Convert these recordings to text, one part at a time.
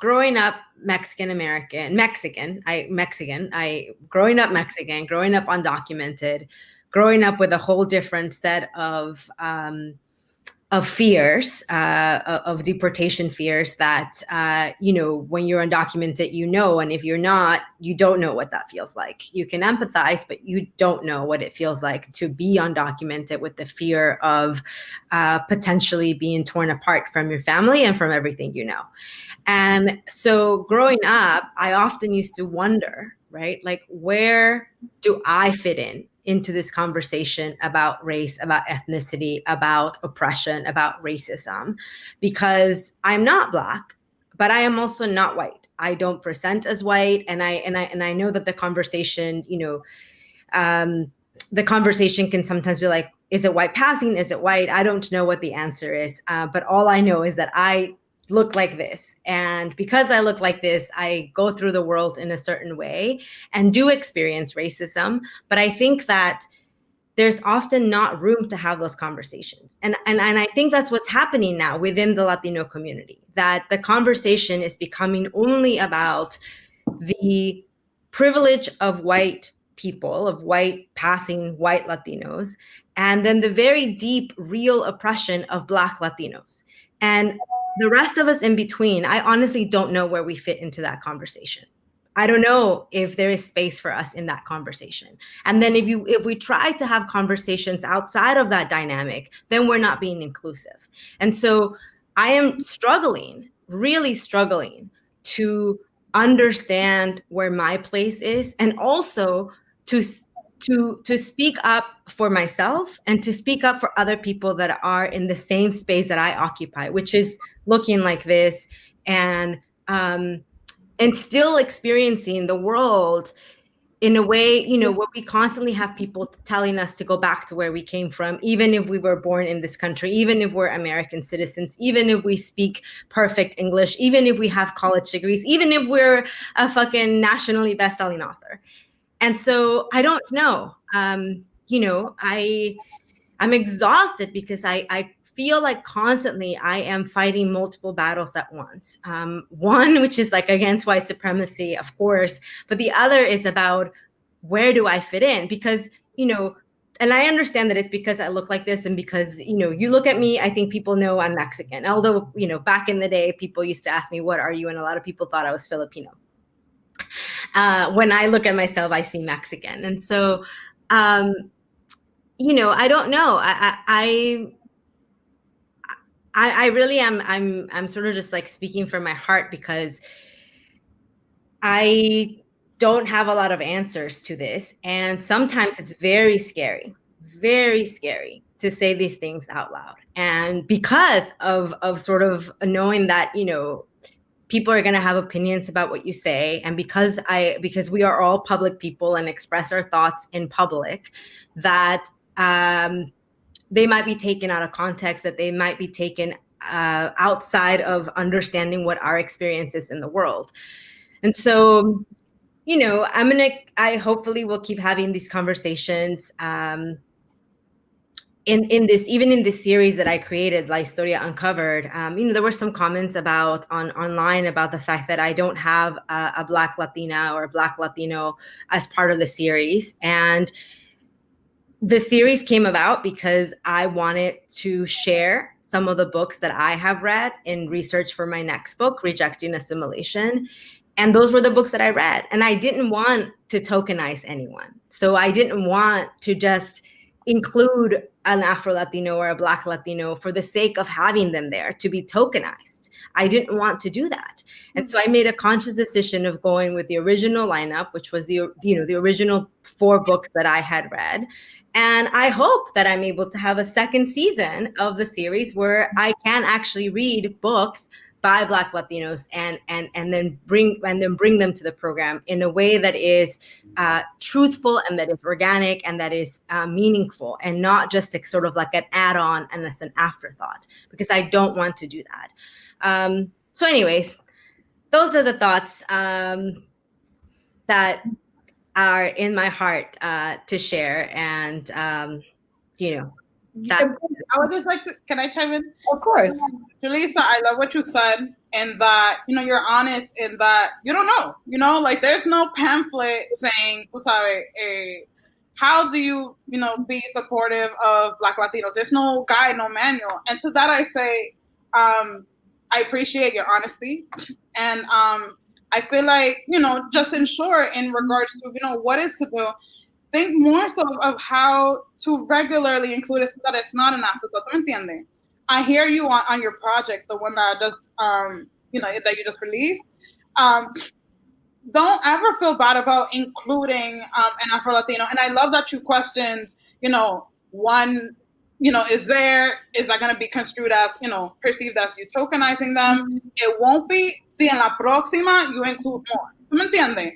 growing up growing up Mexican, growing up undocumented, growing up with a whole different set of fears, of deportation fears that, when you're undocumented, and if you're not, you don't know what that feels like. You can empathize, but you don't know what it feels like to be undocumented with the fear of potentially being torn apart from your family and from everything you know. And so growing up, I often used to wonder, right? Like, where do I fit into this conversation about race, about ethnicity, about oppression, about racism? Because I'm not Black, but I am also not white. I don't present as white. And I know that the conversation, the conversation can sometimes be like, is it white passing? Is it white? I don't know what the answer is. But all I know is that I look like this. And because I look like this, I go through the world in a certain way and do experience racism. But I think that there's often not room to have those conversations. And I think that's what's happening now within the Latino community, that the conversation is becoming only about the privilege of white people, of white passing white Latinos, and then the very deep, real oppression of Black Latinos. And the rest of us in between, I honestly don't know where we fit into that conversation. I don't know if there is space for us in that conversation. And then if we try to have conversations outside of that dynamic, then we're not being inclusive. And so I am struggling, really struggling, to understand where my place is, and also to speak up for myself and to speak up for other people that are in the same space that I occupy, which is looking like this and still experiencing the world in a way, where we constantly have people telling us to go back to where we came from, even if we were born in this country, even if we're American citizens, even if we speak perfect English, even if we have college degrees, even if we're a fucking nationally best-selling author. And so I don't know, I'm exhausted because I feel like constantly I am fighting multiple battles at once. One, which is like against white supremacy, of course, but the other is about where do I fit in? Because, and I understand that it's because I look like this and because, you look at me, I think people know I'm Mexican. Although, back in the day, people used to ask me, what are you? And a lot of people thought I was Filipino. When I look at myself, I see Mexican. And so, I don't know. I really am. I'm sort of just like speaking from my heart because I don't have a lot of answers to this. And sometimes it's very scary to say these things out loud. And because of sort of knowing that, people are going to have opinions about what you say. And because we are all public people and express our thoughts in public, that they might be taken out of context, that they might be taken outside of understanding what our experience is in the world. And so, I hopefully will keep having these conversations in this series that I created, La Historia Uncovered. There were some comments online about the fact that I don't have a Black Latina or a Black Latino as part of the series. And the series came about because I wanted to share some of the books that I have read in research for my next book, Rejecting Assimilation. And those were the books that I read. And I didn't want to tokenize anyone. So I didn't want to just include an Afro-Latino or a Black Latino for the sake of having them there to be tokenized. I didn't want to do that. And so I made a conscious decision of going with the original lineup, which was the original 4 books that I had read. And I hope that I'm able to have a second season of the series where I can actually read books by Black Latinos and then bring them to the program in a way that is truthful and that is organic and that is meaningful, and not just sort of like an add-on and as an afterthought, because I don't want to do that. So anyways, those are the thoughts that are in my heart to share. And, I would just like to, can I chime in? Of course. Julissa, I love what you said, and that, you're honest in that you don't know, like there's no pamphlet saying, tú sabes, how do you, be supportive of Black Latinos? There's no guide, no manual. And to that I say, I appreciate your honesty. And I feel like, just in short, in regards to, what is to do, think more so of how to regularly include it so that it's not an afterthought. ¿Tú me entiendes? I hear you on your project, the one that just, that you just released. Don't ever feel bad about including an Afro-Latino. And I love that you questioned, one, is that going to be construed as, perceived as you tokenizing them? It won't be. Si en la próxima you include more. ¿Tú me entiendes?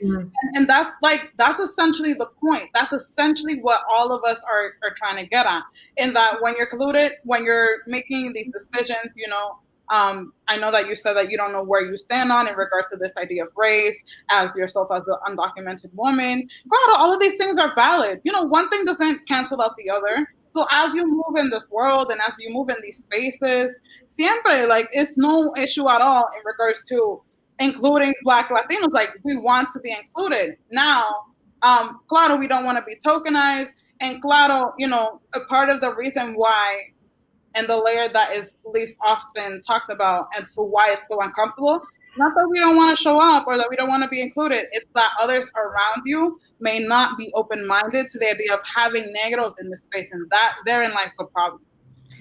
And that's essentially the point. That's essentially what all of us are trying to get at. In that when you're included, when you're making these decisions, I know that you said that you don't know where you stand on in regards to this idea of race, as yourself as an undocumented woman. But all of these things are valid. One thing doesn't cancel out the other. So as you move in this world and as you move in these spaces, siempre, like, it's no issue at all in regards to including Black Latinos. Like, we want to be included. Now, claro, we don't want to be tokenized. And claro, a part of the reason why, and the layer that is least often talked about as to why it's so uncomfortable, not that we don't want to show up or that we don't want to be included, it's that others around you may not be open-minded to the idea of having negros in this space, and that therein lies the problem.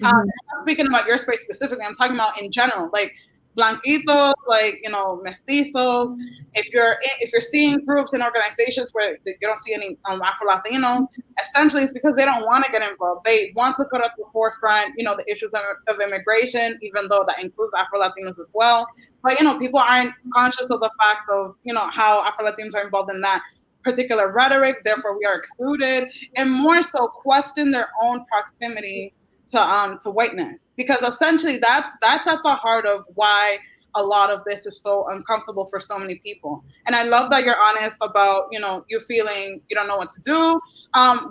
I'm not speaking about your space specifically, I'm talking about in general, like blanquitos, like, mestizos. If you're seeing groups and organizations where you don't see any Afro-Latinos, essentially it's because they don't want to get involved. They want to put at the forefront, the issues of immigration, even though that includes Afro-Latinos as well. But, people aren't conscious of the fact of, how Afro-Latinos are involved in that particular rhetoric, therefore we are excluded, and more so question their own proximity to whiteness, because essentially that's at the heart of why a lot of this is so uncomfortable for so many people. And I love that you're honest about, you feeling you don't know what to do.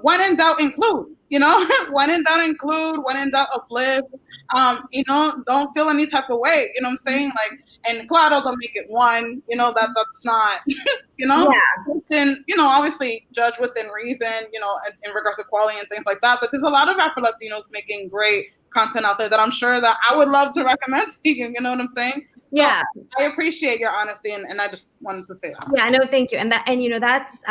When in doubt, include, when in doubt, include, when in doubt, uplift, don't feel any type of way, what I'm saying? Like, and claro, don't make it one, that's not, and, obviously judge within reason, in regards to quality and things like that. But there's a lot of Afro-Latinos making great content out there that I'm sure that I would love to recommend to you, you know what I'm saying? Yeah. So I appreciate your honesty, and I just wanted to say that. Yeah, no, thank you. And that's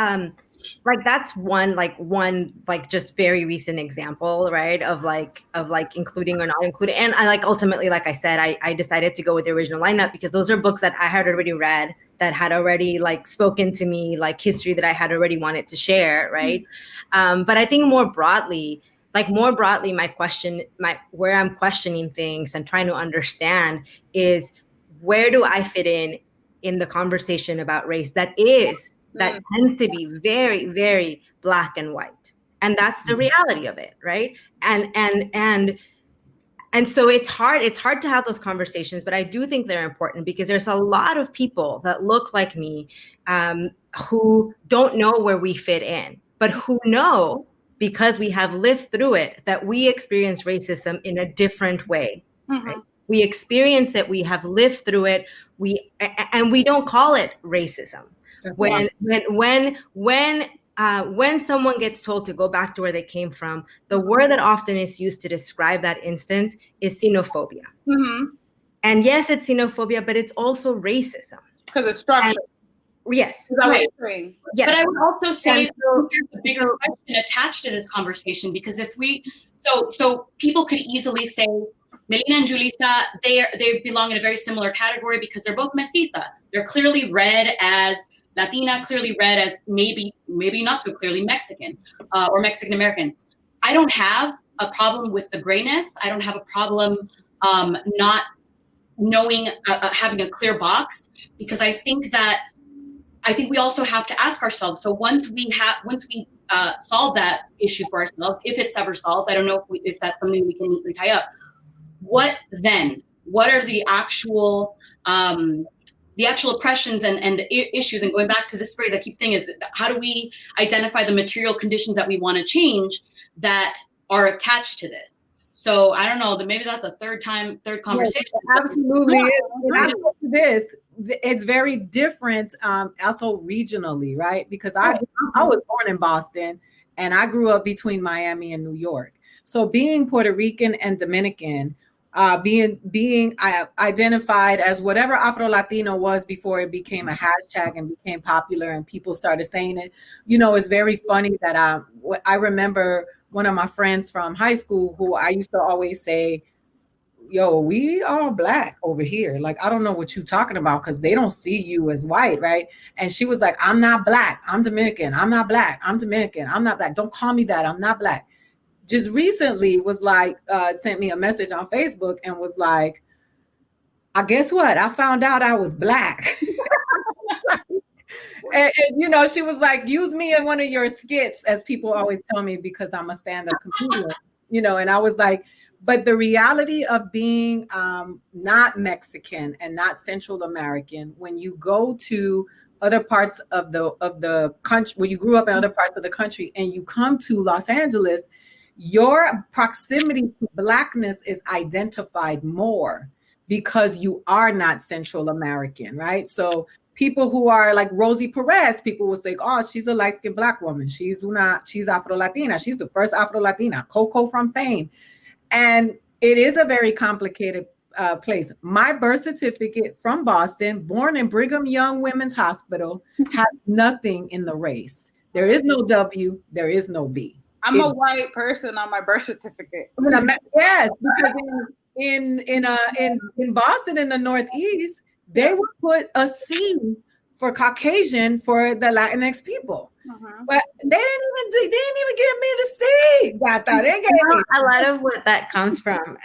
one just very recent example, right, of including or not including. And I ultimately, like I said, I decided to go with the original lineup because those are books that I had already read, that had already spoken to me, history that I had already wanted to share, right? But I think more broadly, where I'm questioning things and trying to understand is, where do I fit in the conversation about race that tends to be very, very Black and white? And that's the reality of it, right? And so it's hard to have those conversations, but I do think they're important because there's a lot of people that look like me who don't know where we fit in, but who know, because we have lived through it, that we experience racism in a different way. Right? We experience it, we have lived through it, and we don't call it racism. When someone gets told to go back to where they came from, the word that often is used to describe that instance is xenophobia. And yes, it's xenophobia, but it's also racism. Because it's structured. Yes. Right. Yes. But I would also say there's a bigger question attached to this conversation, because if so people could easily say, Melinna and Julissa, they belong in a very similar category because they're both mestiza. They're clearly read as Latina, clearly read as maybe not so clearly Mexican or Mexican American. I don't have a problem with the grayness. I don't have a problem not knowing, having a clear box, because I think we also have to ask ourselves. So once we solve that issue for ourselves, if it's ever solved, I don't know if that's something we can neatly tie up. What then? What are the actual oppressions and the issues? And going back to this phrase I keep saying is, how do we identify the material conditions that we want to change that are attached to this? So I don't know, maybe that's a third conversation. Yes, absolutely. And I told you this, it's very different also regionally, right? Because I was born in Boston and I grew up between Miami and New York. So being Puerto Rican and Dominican, being identified as whatever Afro Latino was before it became a hashtag and became popular and people started saying it, it's very funny that I remember one of my friends from high school who I used to always say, yo, we are Black over here. Like, I don't know what you're talking about because they don't see you as white, right? And she was like, I'm not Black. I'm Dominican. I'm not Black. I'm Dominican. I'm not Black. Don't call me that. I'm not Black. Just recently was like, sent me a message on Facebook and was like, I guess what? I found out I was Black. And she was like, use me in one of your skits, as people always tell me, because I'm a stand-up comedian, and I was like, but the reality of being not Mexican and not Central American, when you go to other parts of the country, when you grew up in other parts of the country and you come to Los Angeles, your proximity to Blackness is identified more because you are not Central American, right? So people who are like Rosie Perez, people will say, oh, she's a light-skinned Black woman. She's Afro-Latina. She's the first Afro-Latina, Coco from Fame. And it is a very complicated place. My birth certificate from Boston, born in Brigham Young Women's Hospital, has nothing in the race. There is no W, there is no B. I'm a white person on my birth certificate. Yes, because in Boston, in the Northeast, they would put a C for Caucasian for the Latinx people. But they didn't even give me the C. A lot of what that comes from,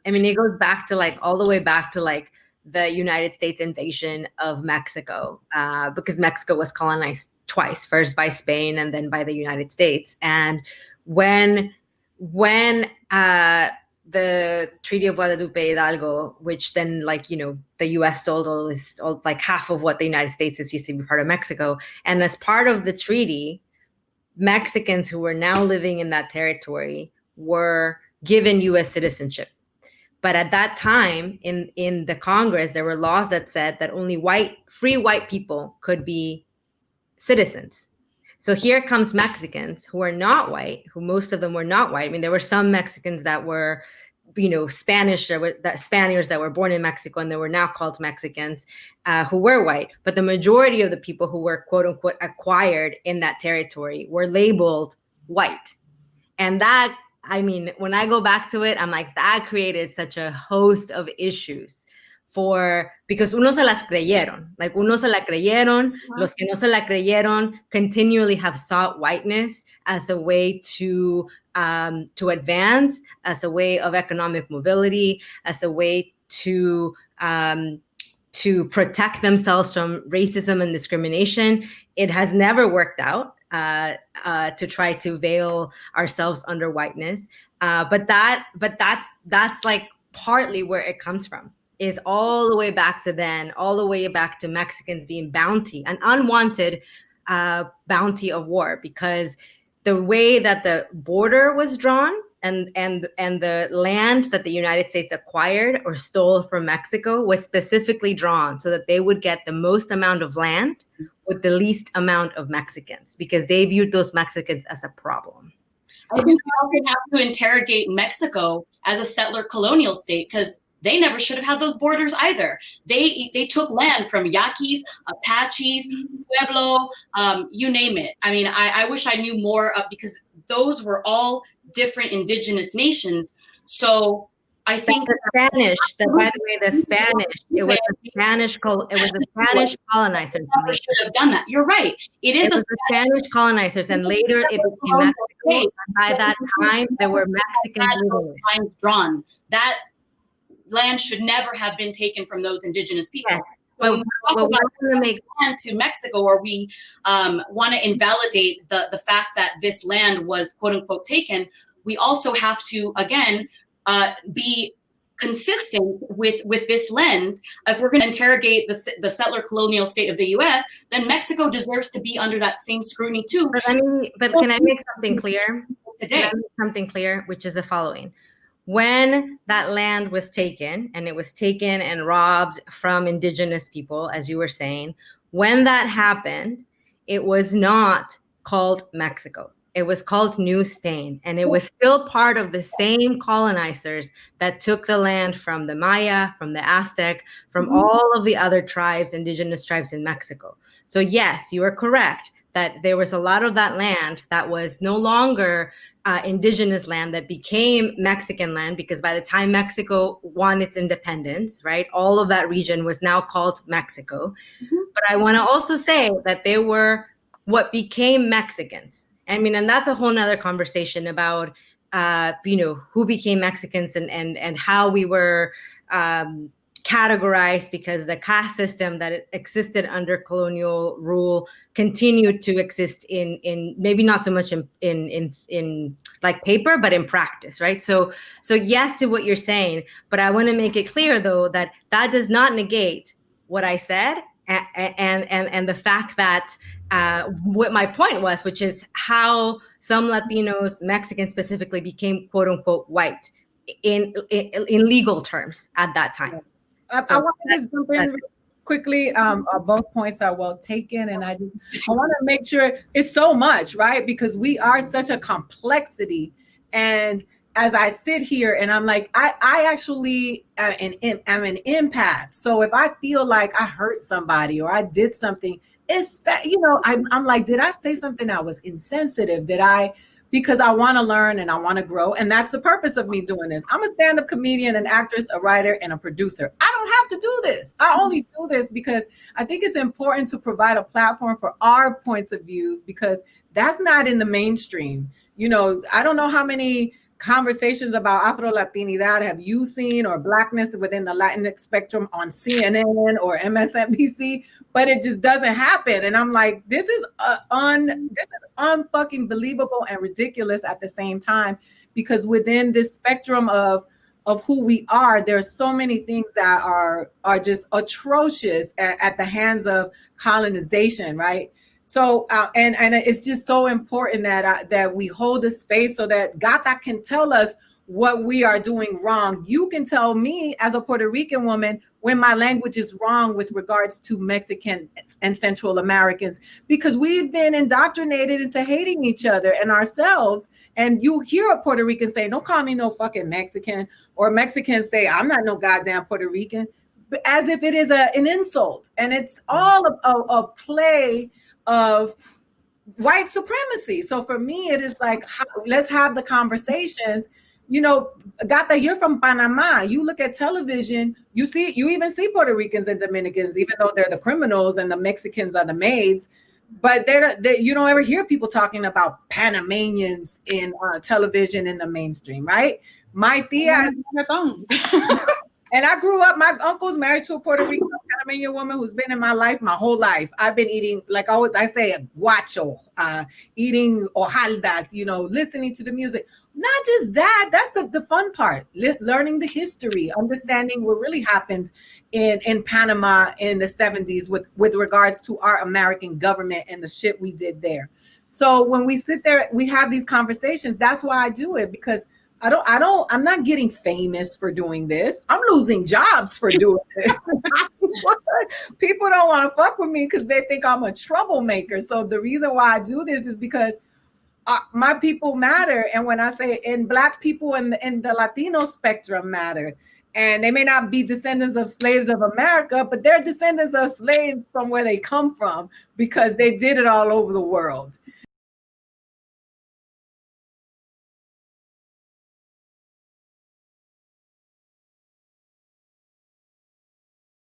it goes back to like all the way back to like the United States invasion of Mexico, because Mexico was colonized twice, first by Spain and then by the United States. And when the Treaty of Guadalupe Hidalgo, which then the U.S. stole like half of what the United States used to be part of Mexico. And as part of the treaty, Mexicans who were now living in that territory were given U.S. citizenship. But at that time in the Congress, there were laws that said that only free white people could be citizens. So here comes Mexicans who are not white, who most of them were not white. There were some Mexicans that were, Spaniards that were born in Mexico and they were now called Mexicans, who were white. But the majority of the people who were quote unquote acquired in that territory were labeled white. And that, when I go back to it, I'm like, that created such a host of issues because unos se las creyeron. Like, unos se la creyeron, los que no se la creyeron continually have sought whiteness as a way to advance, as a way of economic mobility, as a way to protect themselves from racism and discrimination. It has never worked out to try to veil ourselves under whiteness. But that's like partly where it comes from. Is all the way back to then, all the way back to Mexicans being an unwanted bounty of war, because the way that the border was drawn and the land that the United States acquired or stole from Mexico was specifically drawn so that they would get the most amount of land with the least amount of Mexicans, because they viewed those Mexicans as a problem. I think we also have to interrogate Mexico as a settler colonial state, because they never should have had those borders either. They took land from Yaquis, Apaches, Pueblo, you name it. I wish I knew more because those were all different indigenous nations. So I think the Spanish, by the way, it was the Spanish colonizers. Never should have done that. You're right. It was the Spanish colonizers, and later it became Mexico. By that time, there were Mexicans lines drawn. That land should never have been taken from those indigenous people. Yeah. When we talk about land to Mexico, or we want to invalidate the fact that this land was quote unquote taken, we also have to again be consistent with this lens. If we're going to interrogate the settler colonial state of the U.S., then Mexico deserves to be under that same scrutiny too. But can I make something clear? Today, something clear, which is the following. when that land was taken, and it was taken and robbed from indigenous people, as you were saying, when that happened, it was not called Mexico. It was called New Spain, and it was still part of the same colonizers that took the land from the Maya, from the Aztec, from all of the other tribes, indigenous tribes in Mexico. So yes, you are correct that there was a lot of that land that was no longer indigenous land that became Mexican land, because by the time Mexico won its independence, right, all of that region was now called Mexico. But I want to also say that they were what became Mexicans. I mean, and that's a whole nother conversation about, who became Mexicans and how we were categorized, because the caste system that existed under colonial rule continued to exist in maybe not so much in like paper, but in practice, right? So yes to what you're saying, but I want to make it clear though that does not negate what I said and the fact that what my point was, which is how some Latinos, Mexicans specifically, became quote unquote white in legal terms at that time. I want to just jump in quickly. Both points are well taken, and I want to make sure it's so much, right? Because we are such a complexity, and as I sit here and I'm like, I actually am an empath. So if I feel like I hurt somebody or I did something, I'm like, did I say something that was insensitive? Because I want to learn and I want to grow. And that's the purpose of me doing this. I'm a stand-up comedian, an actress, a writer, and a producer. I don't have to do this. I only do this because I think it's important to provide a platform for our points of views, because that's not in the mainstream. I don't know how many conversations about Afro-Latinidad have you seen, or Blackness within the Latinx spectrum on CNN or MSNBC, but it just doesn't happen. And I'm like, this is unfucking believable and ridiculous at the same time, because within this spectrum of who we are, there's so many things that are just atrocious at the hands of colonization, right? So, and it's just so important that we hold a space so that Gata can tell us what we are doing wrong. You can tell me as a Puerto Rican woman when my language is wrong with regards to Mexican and Central Americans, because we've been indoctrinated into hating each other and ourselves. And you hear a Puerto Rican say, don't call me no fucking Mexican, or Mexicans say, I'm not no goddamn Puerto Rican, but as if it is an insult. And it's all a play of white supremacy. So for me, it is like, let's have the conversations. Gata, you're from Panama. You look at television, you even see Puerto Ricans and Dominicans, even though they're the criminals and the Mexicans are the maids. But you don't ever hear people talking about Panamanians in television in the mainstream, right? My tia and I grew up, my uncle's married to a Puerto Rican Panamanian woman who's been in my life my whole life. I've been eating, like I say, a guacho, eating hojaldas, listening to the music. Not just that, that's the fun part, learning the history, understanding what really happened in Panama in the 70s with regards to our American government and the shit we did there. So when we sit there, we have these conversations. That's why I do it, because I'm not getting famous for doing this. I'm losing jobs for doing this. People don't want to fuck with me because they think I'm a troublemaker. So the reason why I do this is because my people matter. And when I say, and Black people in the Latino spectrum matter. And they may not be descendants of slaves of America, but they're descendants of slaves from where they come from, because they did it all over the world.